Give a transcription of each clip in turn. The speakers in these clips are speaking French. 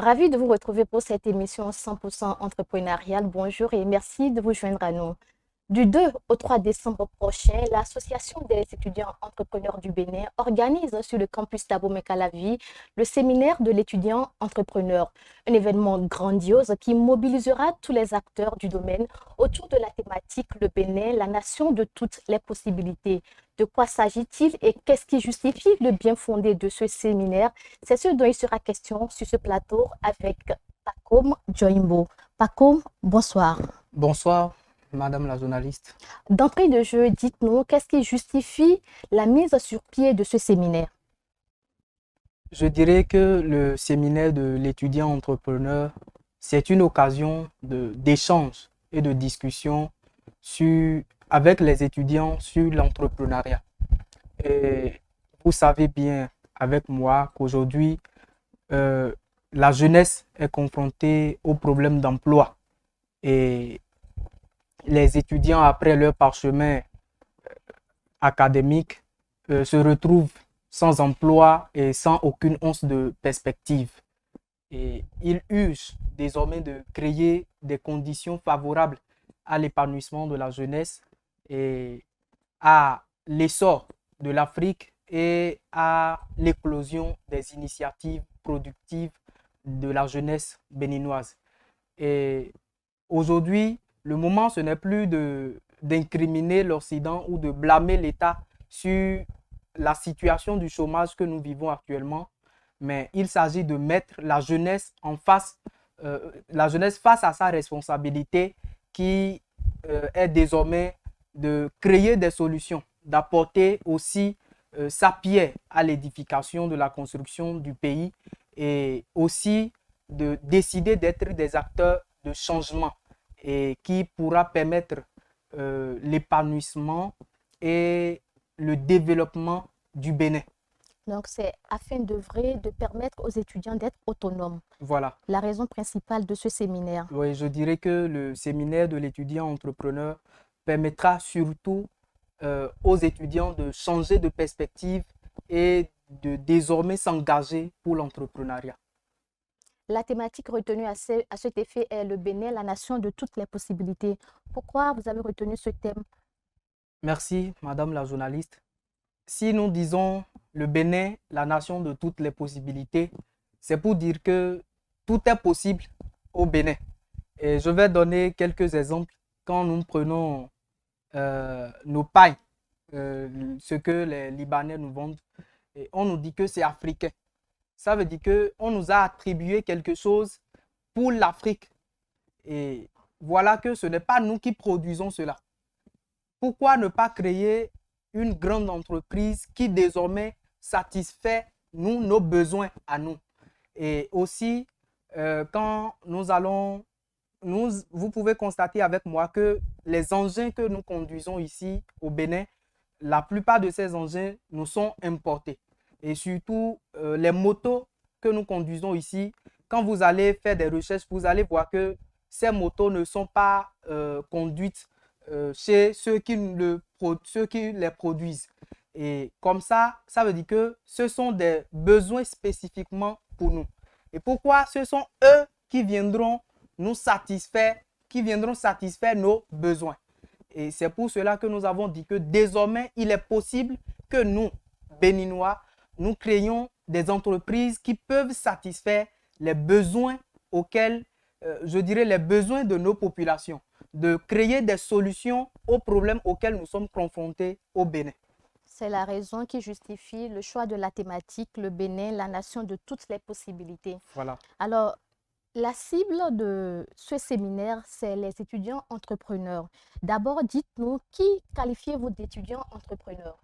Ravi de vous retrouver pour cette émission 100% entrepreneuriale. Bonjour et merci de vous joindre à nous. Du 2 au 3 décembre prochain, l'Association des étudiants entrepreneurs du Bénin organise sur le campus d'Abomey-Calavi le séminaire de l'étudiant entrepreneur, un événement grandiose qui mobilisera tous les acteurs du domaine autour de la thématique Le Bénin, la nation de toutes les possibilités. De quoi s'agit-il et qu'est-ce qui justifie le bien fondé de ce séminaire? C'est ce dont il sera question sur ce plateau avec Pacôme Joimbo. Pacôme, bonsoir. Bonsoir, madame la journaliste. D'entrée de jeu, dites-nous, qu'est-ce qui justifie la mise sur pied de ce séminaire? Je dirais que le séminaire de l'étudiant entrepreneur, c'est une occasion d'échange et de discussion avec les étudiants sur l'entrepreneuriat. Et vous savez bien avec moi qu'aujourd'hui, euh, la jeunesse est confrontée aux problèmes d'emploi. Et les étudiants, après leur parchemin académique, se retrouvent sans emploi et sans aucune once de perspective. Et ils urgent désormais de créer des conditions favorables à l'épanouissement de la jeunesse et à l'essor de l'Afrique et à l'éclosion des initiatives productives de la jeunesse béninoise. Et aujourd'hui, le moment, ce n'est plus d'incriminer l'Occident ou de blâmer l'État sur la situation du chômage que nous vivons actuellement, mais il s'agit de mettre la jeunesse face à sa responsabilité qui est désormais de créer des solutions, d'apporter aussi sa pierre à l'édification de la construction du pays et aussi de décider d'être des acteurs de changement et qui pourra permettre l'épanouissement et le développement du Bénin. Donc, c'est afin d'œuvrer, de permettre aux étudiants d'être autonomes. Voilà. La raison principale de ce séminaire. Oui, je dirais que le séminaire de l'étudiant entrepreneur permettra surtout aux étudiants de changer de perspective et de désormais s'engager pour l'entrepreneuriat. La thématique retenue à cet effet est le Bénin, la nation de toutes les possibilités. Pourquoi vous avez retenu ce thème? Merci, madame la journaliste. Si nous disons le Bénin, la nation de toutes les possibilités, c'est pour dire que tout est possible au Bénin. Et je vais donner quelques exemples. Quand nous prenons nos pailles, ce que les Libanais nous vendent, et on nous dit que c'est africain. Ça veut dire qu'on nous a attribué quelque chose pour l'Afrique. Et voilà que ce n'est pas nous qui produisons cela. Pourquoi ne pas créer une grande entreprise qui désormais satisfait nos besoins à nous? Et aussi, quand vous pouvez constater avec moi que les engins que nous conduisons ici au Bénin, la plupart de ces engins nous sont importés. Et surtout, les motos que nous conduisons ici, quand vous allez faire des recherches, vous allez voir que ces motos ne sont pas conduites chez ceux qui les produisent. Et comme ça veut dire que ce sont des besoins spécifiquement pour nous. Et pourquoi ce sont eux qui viendront nous satisfaire, nos besoins. Et c'est pour cela que nous avons dit que désormais, il est possible que nous, Béninois, nous créions des entreprises qui peuvent satisfaire les besoins auxquels, je dirais, les besoins de nos populations, de créer des solutions aux problèmes auxquels nous sommes confrontés au Bénin. C'est la raison qui justifie le choix de la thématique, le Bénin, la nation de toutes les possibilités. Voilà. Alors, la cible de ce séminaire, c'est les étudiants entrepreneurs. D'abord, dites-nous, qui qualifiez-vous d'étudiants entrepreneurs?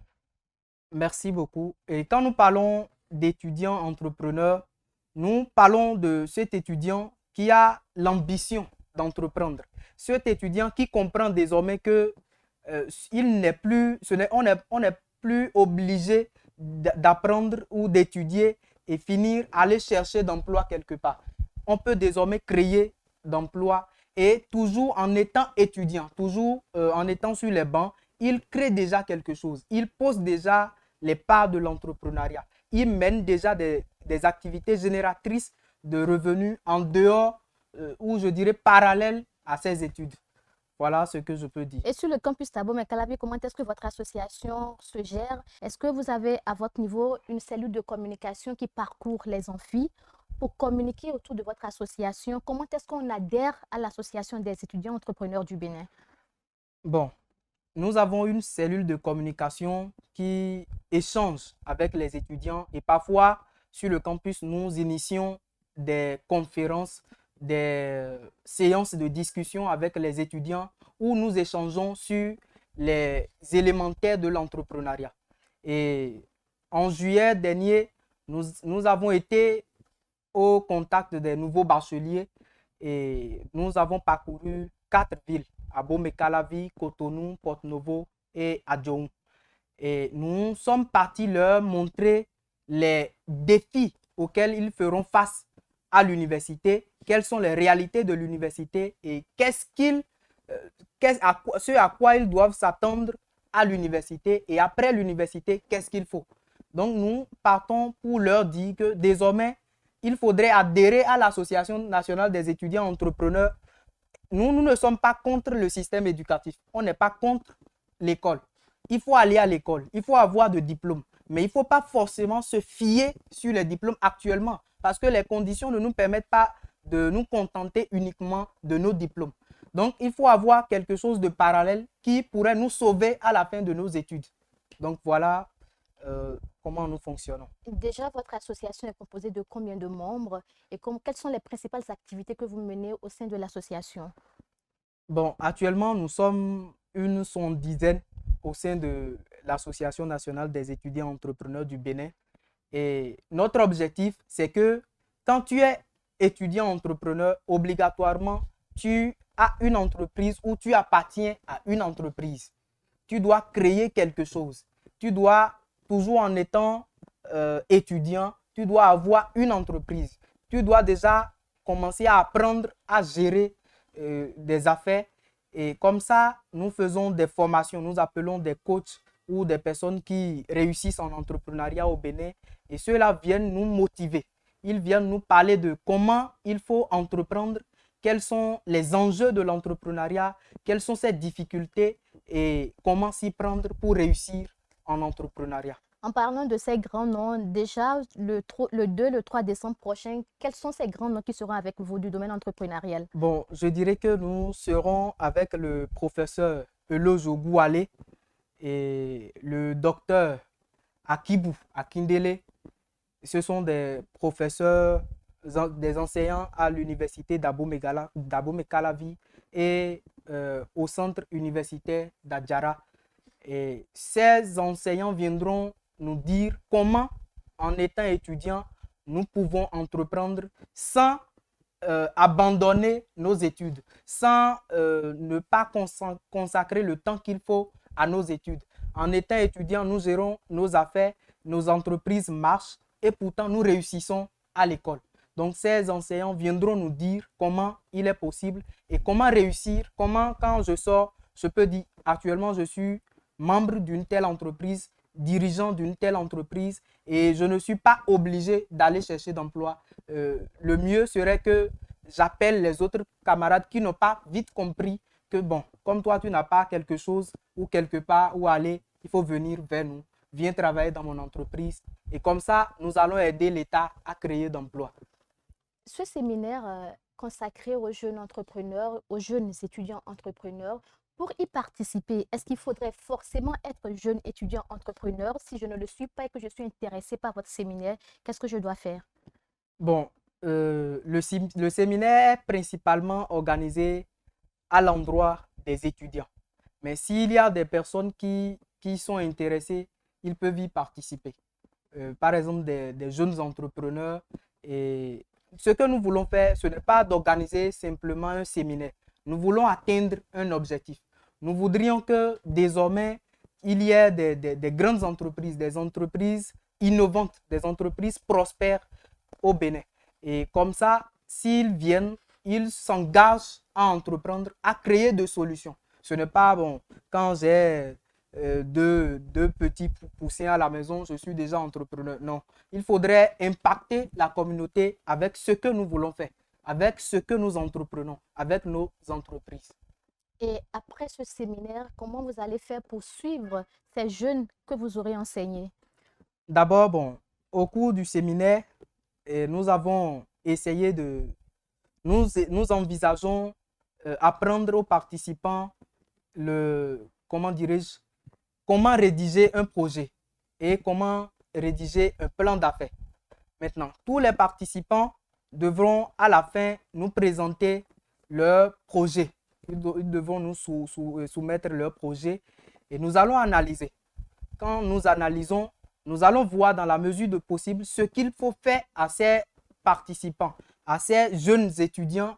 Merci beaucoup. Et quand nous parlons d'étudiants entrepreneurs, nous parlons de cet étudiant qui a l'ambition d'entreprendre. Cet étudiant qui comprend désormais que on n'est plus obligé d'apprendre ou d'étudier et finir, aller chercher d'emploi quelque part. On peut désormais créer d'emploi et toujours en étant étudiant, toujours en étant sur les bancs, il crée déjà quelque chose. Il pose déjà les pas de l'entrepreneuriat. Il mène déjà des activités génératrices de revenus en dehors ou je dirais parallèle à ses études. Voilà ce que je peux dire. Et sur le campus Dabo-Mekalavi, comment est-ce que votre association se gère? Est-ce que vous avez à votre niveau une cellule de communication qui parcourt les amphis pour communiquer autour de votre association? Comment est-ce qu'on adhère à l'association des étudiants entrepreneurs du Bénin? Bon, nous avons une cellule de communication qui échange avec les étudiants et parfois sur le campus, nous initions des conférences, des séances de discussion avec les étudiants où nous échangeons sur les élémentaires de l'entrepreneuriat. Et en juillet dernier, nous avons été au contact des nouveaux bacheliers et nous avons parcouru 4 villes, Abomey-Calavi, Cotonou, Porto-Novo et Adjong. Et nous sommes partis leur montrer les défis auxquels ils feront face à l'université, quelles sont les réalités de l'université et ce à quoi ils doivent s'attendre à l'université et après l'université, qu'est-ce qu'il faut. Donc nous partons pour leur dire que désormais, il faudrait adhérer à l'Association nationale des étudiants entrepreneurs. Nous ne sommes pas contre le système éducatif. On n'est pas contre l'école. Il faut aller à l'école. Il faut avoir de diplômes. Mais il ne faut pas forcément se fier sur les diplômes actuellement parce que les conditions ne nous permettent pas de nous contenter uniquement de nos diplômes. Donc, il faut avoir quelque chose de parallèle qui pourrait nous sauver à la fin de nos études. Donc, voilà comment nous fonctionnons. Déjà, votre association est composée de combien de membres et quelles sont les principales activités que vous menez au sein de l'association? Bon, actuellement, nous sommes une dizaine au sein de l'Association nationale des étudiants entrepreneurs du Bénin. Et notre objectif, c'est que quand tu es étudiant entrepreneur, obligatoirement, tu as une entreprise ou tu appartiens à une entreprise. Tu dois créer quelque chose. Tu dois, toujours en étant étudiant, tu dois avoir une entreprise. Tu dois déjà commencer à apprendre à gérer des affaires. Et comme ça, nous faisons des formations. Nous appelons des coachs ou des personnes qui réussissent en entrepreneuriat au Bénin. Et ceux-là viennent nous motiver. Ils viennent nous parler de comment il faut entreprendre, quels sont les enjeux de l'entrepreneuriat, quelles sont ses difficultés et comment s'y prendre pour réussir en entrepreneuriat. En parlant de ces grands noms, déjà le 2, le 3 décembre prochain, quels sont ces grands noms qui seront avec vous du domaine entrepreneurial? Bon, je dirais que nous serons avec le professeur Elojo Goualé et le docteur Akibou Akindele. Ce sont des professeurs, des enseignants à l'université d'Abomey-Calavi et au centre universitaire d'Adjara. Et ces enseignants viendront nous dire comment, en étant étudiants, nous pouvons entreprendre sans abandonner nos études, sans ne pas consacrer le temps qu'il faut à nos études. En étant étudiants, nous gérons nos affaires, nos entreprises marchent et pourtant nous réussissons à l'école. Donc ces enseignants viendront nous dire comment il est possible et comment réussir, comment quand je sors, je peux dire actuellement je suis membre d'une telle entreprise, dirigeant d'une telle entreprise et je ne suis pas obligé d'aller chercher d'emploi. Le mieux serait que j'appelle les autres camarades qui n'ont pas vite compris que bon, comme toi tu n'as pas quelque chose ou quelque part où aller, il faut venir vers nous. Viens travailler dans mon entreprise et comme ça, nous allons aider l'État à créer d'emplois. Ce séminaire consacré aux jeunes entrepreneurs, aux jeunes étudiants entrepreneurs, pour y participer, est-ce qu'il faudrait forcément être jeune étudiant entrepreneur? Si je ne le suis pas et que je suis intéressée par votre séminaire, qu'est-ce que je dois faire? Bon, le séminaire est principalement organisé à l'endroit des étudiants. Mais s'il y a des personnes qui sont intéressées, ils peuvent y participer. Par exemple, des jeunes entrepreneurs. Et ce que nous voulons faire, ce n'est pas d'organiser simplement un séminaire. Nous voulons atteindre un objectif. Nous voudrions que désormais, il y ait des grandes entreprises, des entreprises innovantes, des entreprises prospères au Bénin. Et comme ça, s'ils viennent, ils s'engagent à entreprendre, à créer des solutions. Ce n'est pas bon, quand j'ai deux petits poussins à la maison, je suis déjà entrepreneur. Non, il faudrait impacter la communauté avec ce que nous voulons faire, avec ce que nous entreprenons, avec nos entreprises. Et après ce séminaire, comment vous allez faire pour suivre ces jeunes que vous aurez enseignés? D'abord, bon, au cours du séminaire, nous avons essayé nous envisageons apprendre aux participants comment dirais-je, comment rédiger un projet et comment rédiger un plan d'affaires. Maintenant, tous les participants devront à la fin nous présenter leur projet. Ils devront nous soumettre leur projet et nous allons analyser. Quand nous analysons, nous allons voir dans la mesure de possible ce qu'il faut faire à ces participants, à ces jeunes étudiants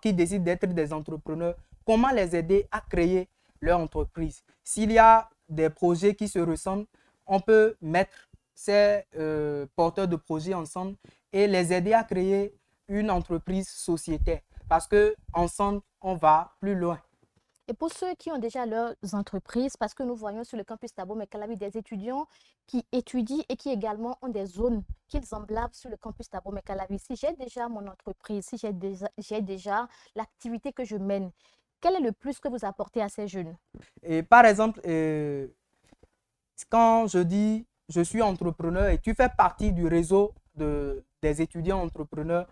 qui décident d'être des entrepreneurs, comment les aider à créer leur entreprise. S'il y a des projets qui se ressemblent, on peut mettre ces porteurs de projets ensemble et les aider à créer une entreprise sociétaire parce qu'ensemble, on va plus loin. Et pour ceux qui ont déjà leurs entreprises, parce que nous voyons sur le campus Thabo Mekalavi des étudiants qui étudient et qui également ont des zones qu'ils emblavent sur le campus Thabo Mekalavi. Si j'ai déjà mon entreprise, si j'ai déjà l'activité que je mène, quel est le plus que vous apportez à ces jeunes? Et par exemple, quand je dis je suis entrepreneur et tu fais partie du réseau des étudiants entrepreneurs,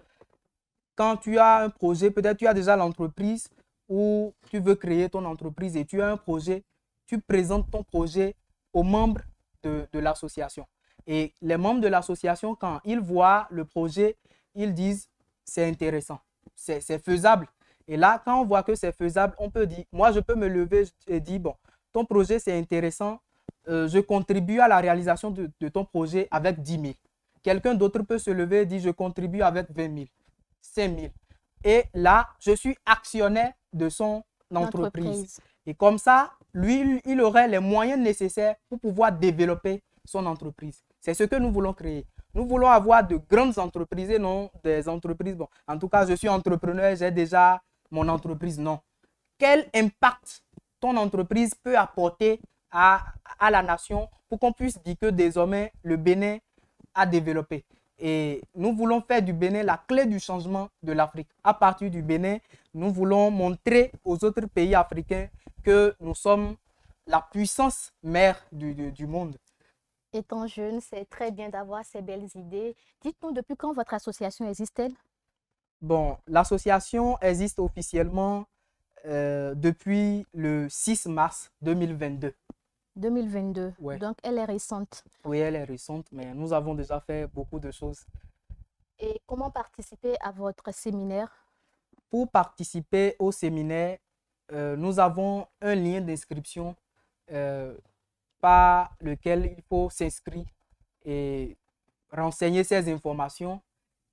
quand tu as un projet, peut-être tu as déjà l'entreprise ou tu veux créer ton entreprise et tu as un projet, tu présentes ton projet aux membres de l'association. Et les membres de l'association, quand ils voient le projet, ils disent c'est intéressant, c'est faisable. Et là, quand on voit que c'est faisable, on peut dire, moi je peux me lever et dire, bon, ton projet c'est intéressant, je contribue à la réalisation de ton projet avec 10 000. Quelqu'un d'autre peut se lever et dire, je contribue avec 20 000, 5 000. Et là, je suis actionnaire de son entreprise. Et comme ça, lui, il aurait les moyens nécessaires pour pouvoir développer son entreprise. C'est ce que nous voulons créer. Nous voulons avoir de grandes entreprises et non des entreprises. Bon, en tout cas, je suis entrepreneur, j'ai déjà mon entreprise. Non. Quel impact ton entreprise peut apporter à la nation pour qu'on puisse dire que désormais le Bénin a développé. Et nous voulons faire du Bénin la clé du changement de l'Afrique. À partir du Bénin, nous voulons montrer aux autres pays africains que nous sommes la puissance mère du monde. Étant jeune, c'est très bien d'avoir ces belles idées. Dites-nous, depuis quand votre association existe-t-elle? Bon, l'association existe officiellement depuis le 6 mars 2022. 2022, Ouais. donc elle est récente. Oui, elle est récente, mais nous avons déjà fait beaucoup de choses. Et comment participer à votre séminaire? Pour participer au séminaire, nous avons un lien d'inscription par lequel il faut s'inscrire et renseigner ces informations.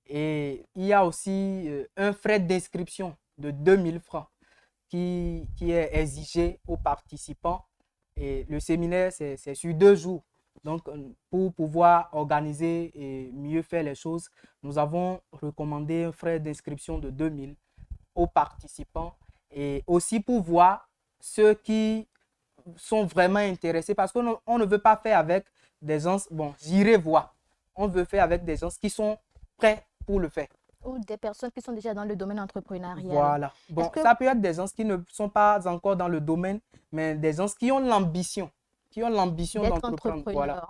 Et il y a aussi un frais d'inscription de 2000 francs qui est exigé aux participants. Et le séminaire, c'est sur 2 jours. Donc, pour pouvoir organiser et mieux faire les choses, nous avons recommandé un frais d'inscription de 2000 aux participants et aussi pour voir ceux qui sont vraiment intéressés parce qu'on ne veut pas faire avec des gens, bon, j'irai voir. On veut faire avec des gens qui sont prêts pour le faire. Ou des personnes qui sont déjà dans le domaine entrepreneurial. Voilà. Bon, ça peut être des gens qui ne sont pas encore dans le domaine, mais des gens qui ont l'ambition d'entreprendre. Voilà.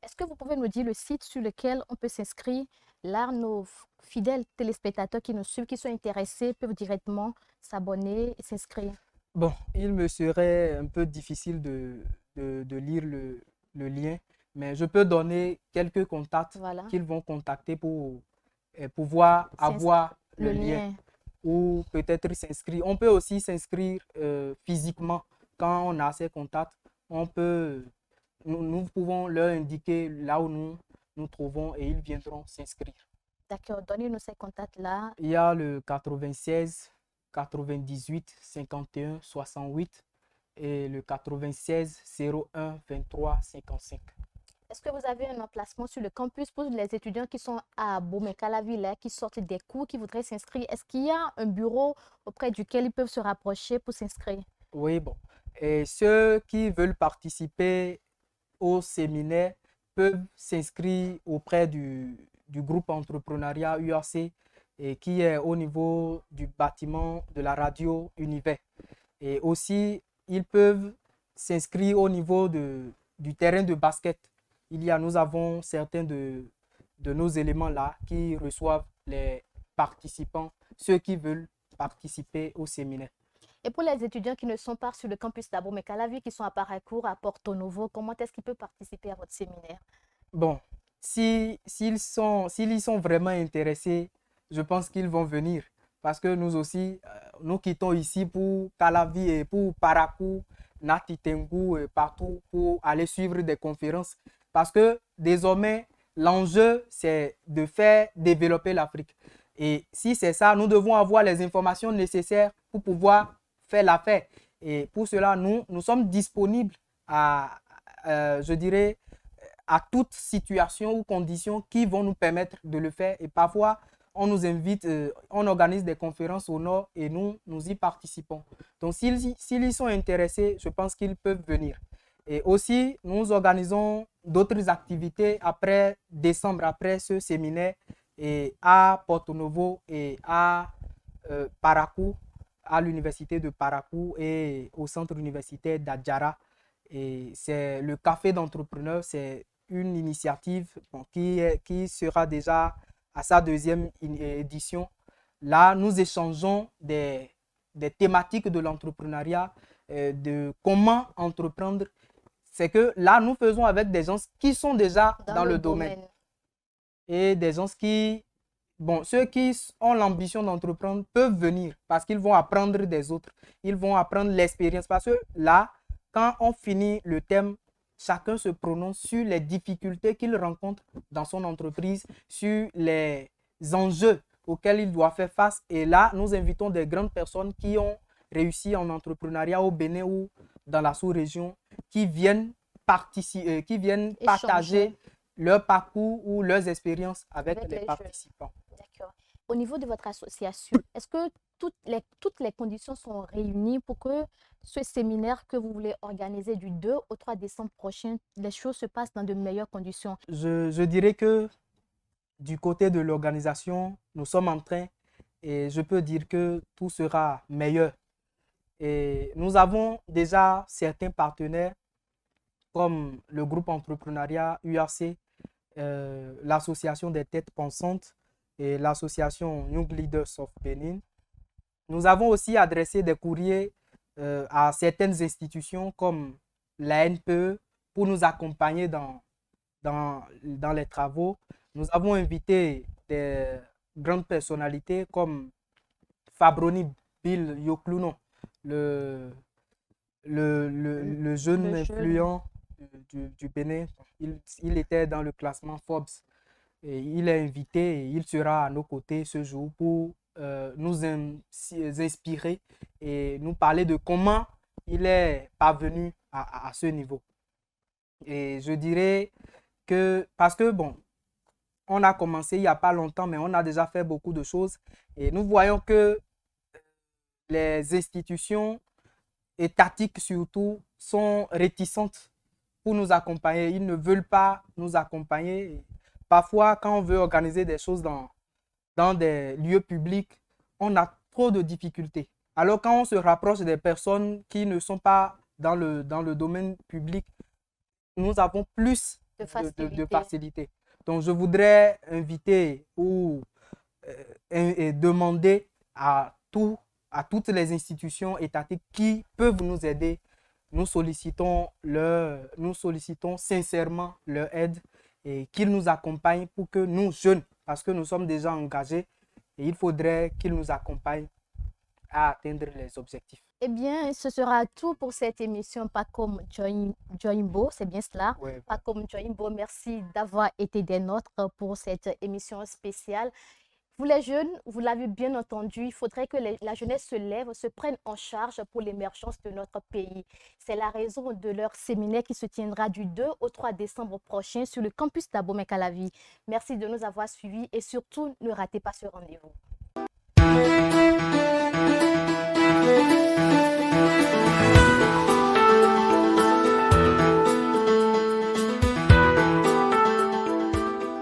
Est-ce que vous pouvez nous dire le site sur lequel on peut s'inscrire? Là, nos fidèles téléspectateurs qui nous suivent, qui sont intéressés, peuvent directement s'abonner et s'inscrire. Bon, il me serait un peu difficile de lire le lien, mais je peux donner quelques contacts qu'ils vont contacter pour pouvoir avoir le lien ou peut-être s'inscrire. On peut aussi s'inscrire physiquement quand on a ces contacts. Nous pouvons leur indiquer là où nous trouvons et ils viendront s'inscrire. D'accord, donnez-nous ces contacts-là. Il y a le 96 98 51 68 et le 96 01 23 55. Est-ce que vous avez un emplacement sur le campus pour les étudiants qui sont à Bomekalavi, qui sortent des cours, qui voudraient s'inscrire? Est-ce qu'il y a un bureau auprès duquel ils peuvent se rapprocher pour s'inscrire? Oui, bon. Et ceux qui veulent participer au séminaire peuvent s'inscrire auprès du groupe entrepreneuriat UAC et qui est au niveau du bâtiment de la radio Univers. Et aussi, ils peuvent s'inscrire au niveau du terrain de basket. Nous avons certains de nos éléments là qui reçoivent les participants, ceux qui veulent participer au séminaire. Et pour les étudiants qui ne sont pas sur le campus d'Abomey-Calavi, qui sont à Paracourt, à Porto Novo, comment est-ce qu'ils peuvent participer à votre séminaire? Bon, s'ils y sont vraiment intéressés, je pense qu'ils vont venir. Parce que nous aussi, nous quittons ici pour Calavi et pour Paracourt, Nati Tengu et partout pour aller suivre des conférences. Parce que désormais, l'enjeu, c'est de faire développer l'Afrique. Et si c'est ça, nous devons avoir les informations nécessaires pour pouvoir faire l'affaire. Et pour cela, nous sommes disponibles je dirais, à toute situation ou condition qui vont nous permettre de le faire. Et parfois, on nous invite, on organise des conférences au nord et nous y participons. Donc, s'ils y sont intéressés, je pense qu'ils peuvent venir. Et aussi, nous organisons d'autres activités après décembre, après ce séminaire, et à Porto Novo et à Paracourt, à l'université de Paracourt et au centre universitaire d'Adjara. Et c'est le café d'entrepreneurs, c'est une initiative qui sera déjà à sa deuxième édition. Là, nous échangeons des thématiques de l'entrepreneuriat, de comment entreprendre. C'est que là, nous faisons avec des gens qui sont déjà dans le domaine. Et des gens ceux qui ont l'ambition d'entreprendre peuvent venir parce qu'ils vont apprendre des autres. Ils vont apprendre l'expérience. Parce que là, quand on finit le thème, chacun se prononce sur les difficultés qu'il rencontre dans son entreprise, sur les enjeux auxquels il doit faire face. Et là, nous invitons des grandes personnes qui ont réussi en entrepreneuriat au Bénin ou dans la sous-région, qui viennent partager leur parcours ou leurs expériences avec les participants. D'accord. Au niveau de votre association, est-ce que toutes les conditions sont réunies pour que ce séminaire que vous voulez organiser du 2 au 3 décembre prochain, les choses se passent dans de meilleures conditions? Je dirais que du côté de l'organisation, nous sommes en train et je peux dire que tout sera meilleur. Et nous avons déjà certains partenaires comme le groupe entrepreneuriat UAC, l'association des têtes pensantes et l'association Young Leaders of Benin. Nous avons aussi adressé des courriers à certaines institutions comme la NPE pour nous accompagner dans les travaux. Nous avons invité des grandes personnalités comme Fabroni Bill Yokluno, le jeune influent du Bénin. Il était dans le classement Forbes. Et il est invité et il sera à nos côtés ce jour pour nous inspirer et nous parler de comment il est parvenu à ce niveau. Et je dirais que, parce que bon, on a commencé il n'y a pas longtemps, mais on a déjà fait beaucoup de choses. Et nous voyons que les institutions étatiques surtout sont réticentes pour nous accompagner. Ils ne veulent pas nous accompagner. Parfois, quand on veut organiser des choses dans des lieux publics, on a trop de difficultés. Alors, quand on se rapproche des personnes qui ne sont pas dans le domaine public, nous avons plus de facilité. Donc, je voudrais inviter ou demander à toutes les institutions étatiques qui peuvent nous aider. Nous sollicitons sincèrement leur aide et qu'ils nous accompagnent pour que nous, jeunes, parce que nous sommes déjà engagés, et il faudrait qu'ils nous accompagnent à atteindre les objectifs. Eh bien, ce sera tout pour cette émission Pas comme Joimbo, c'est bien cela? Ouais. Pas comme Joimbo, merci d'avoir été des nôtres pour cette émission spéciale. Vous les jeunes, vous l'avez bien entendu, il faudrait que la jeunesse se lève, se prenne en charge pour l'émergence de notre pays. C'est la raison de leur séminaire qui se tiendra du 2 au 3 décembre prochain sur le campus d'Abomey-Calavi. Merci de nous avoir suivis et surtout, ne ratez pas ce rendez-vous.